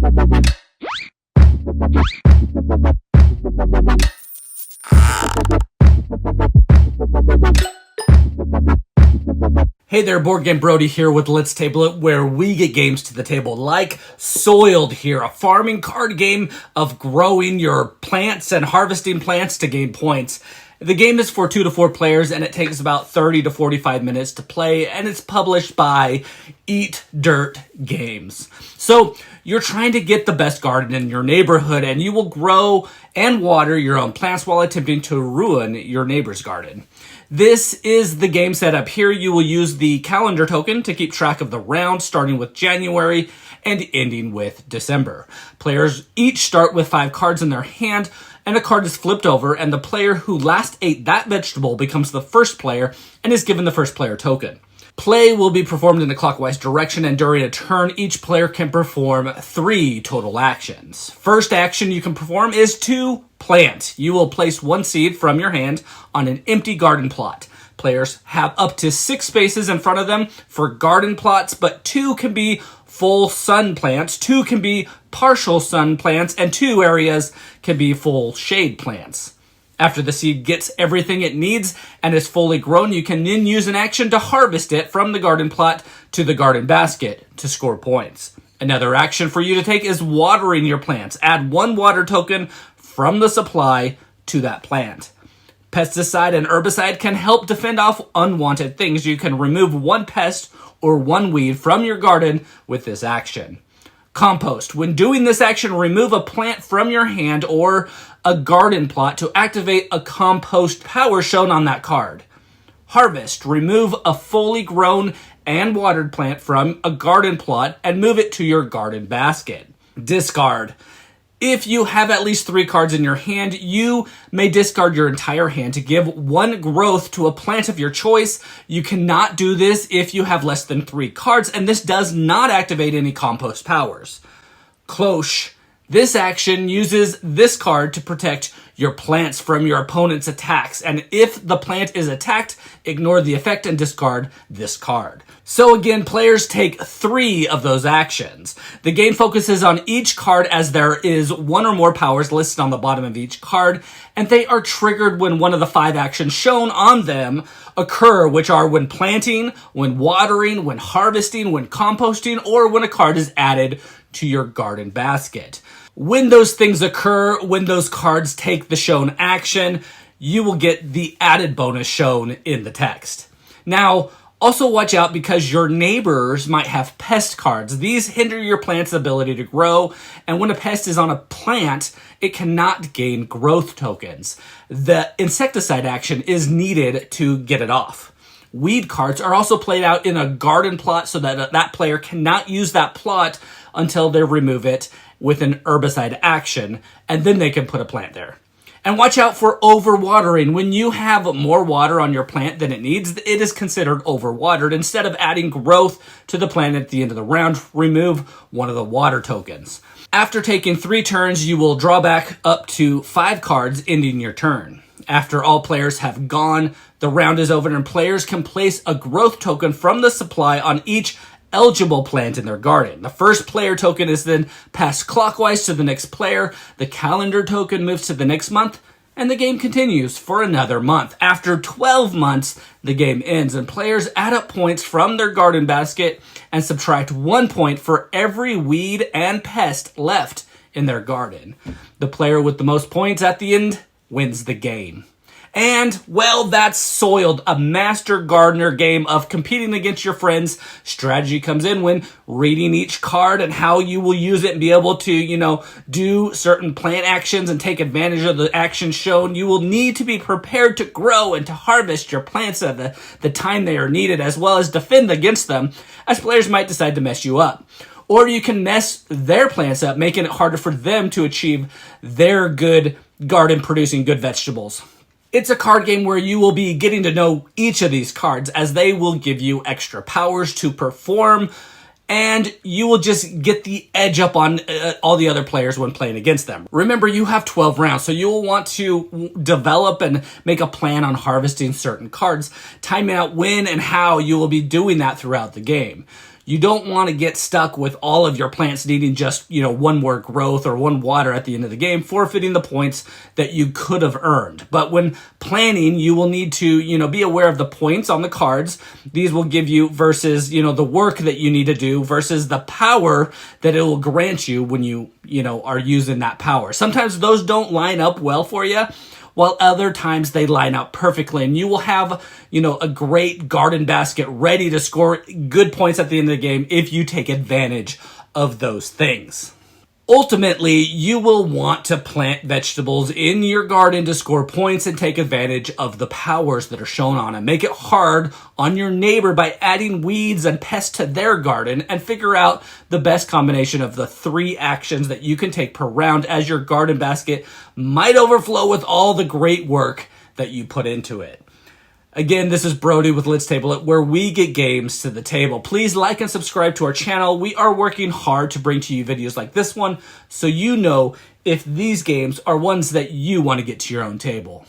Hey there, Board Game Brody here with Let's Table It, where we get games to the table like Soiled here, a farming card game of growing your plants and harvesting plants to gain points. The game is for 2 to 4 players, and it takes about 30 to 45 minutes to play, and it's published by Eat Dirt Games. So you're trying to get the best garden in your neighborhood, and you will grow and water your own plants while attempting to ruin your neighbor's garden. This is the game setup. Here you will use the calendar token to keep track of the round, starting with January and ending with December. Players each start with 5 cards in their hand, and a card is flipped over, and the player who last ate that vegetable becomes the first player and is given the first player token. Play will be performed in a clockwise direction, and during a turn, each player can perform 3 total actions. First action you can perform is to plant. You will place 1 seed from your hand on an empty garden plot. Players have up to 6 spaces in front of them for garden plots, but 2 can be full sun plants, 2 can be partial sun plants, and 2 areas can be full shade plants. After the seed gets everything it needs and is fully grown, you can then use an action to harvest it from the garden plot to the garden basket to score points. Another action for you to take is watering your plants. Add 1 water token from the supply to that plant. Pesticide and herbicide can help defend off unwanted things. You can remove 1 pest or 1 weed from your garden with this action. Compost. When doing this action, remove a plant from your hand or a garden plot to activate a compost power shown on that card. Harvest. Remove a fully grown and watered plant from a garden plot and move it to your garden basket. Discard. If you have at least 3 cards in your hand, you may discard your entire hand to give 1 growth to a plant of your choice. You cannot do this if you have less than 3 cards, and this does not activate any compost powers. Cloche. This action uses this card to protect your plants from your opponent's attacks, and if the plant is attacked, ignore the effect and discard this card. So again, players take 3 of those actions. The game focuses on each card as there is 1 or more powers listed on the bottom of each card, and they are triggered when one of the 5 actions shown on them occur, which are when planting, when watering, when harvesting, when composting, or when a card is added to your garden basket. When those things occur, when those cards take the shown action, you will get the added bonus shown in the text. Now, also watch out because your neighbors might have pest cards. These hinder your plant's ability to grow, and when a pest is on a plant, it cannot gain growth tokens. The insecticide action is needed to get it off. Weed cards are also played out in a garden plot so that that player cannot use that plot until they remove it with an herbicide action, and then they can put a plant there. And watch out for overwatering. When you have more water on your plant than it needs, it is considered overwatered. Instead of adding growth to the plant at the end of the round, remove 1 of the water tokens. After taking 3 turns, you will draw back up to 5 cards, ending your turn. After all players have gone, the round is over, and players can place a growth token from the supply on each eligible plant in their garden. The first player token is then passed clockwise to the next player, the calendar token moves to the next month, and the game continues for another month. After 12 months, the game ends, and players add up points from their garden basket and subtract 1 point for every weed and pest left in their garden. The player with the most points at the end wins the game. And, well, that's Soiled, a master gardener game of competing against your friends. Strategy comes in when reading each card and how you will use it and be able to, do certain plant actions and take advantage of the actions shown. You will need to be prepared to grow and to harvest your plants at the time they are needed, as well as defend against them, as players might decide to mess you up. Or you can mess their plants up, making it harder for them to achieve their good garden producing good vegetables. It's a card game where you will be getting to know each of these cards, as they will give you extra powers to perform, and you will just get the edge up on all the other players when playing against them. Remember, you have 12 rounds, so you will want to develop and make a plan on harvesting certain cards, timing out when and how you will be doing that throughout the game. You don't want to get stuck with all of your plants needing just, one more growth or one water at the end of the game, forfeiting the points that you could have earned. But when planning, you will need to, be aware of the points on the cards. These will give you versus, the work that you need to do versus the power that it will grant you when you, are using that power. Sometimes those don't line up well for you, while other times they line up perfectly, and you will have, a great garden basket ready to score good points at the end of the game if you take advantage of those things. Ultimately, you will want to plant vegetables in your garden to score points and take advantage of the powers that are shown on it. Make it hard on your neighbor by adding weeds and pests to their garden, and figure out the best combination of the 3 actions that you can take per round, as your garden basket might overflow with all the great work that you put into it. Again, this is Brody with Let's Table It, where we get games to the table. Please like and subscribe to our channel. We are working hard to bring to you videos like this one, so you know if these games are ones that you want to get to your own table.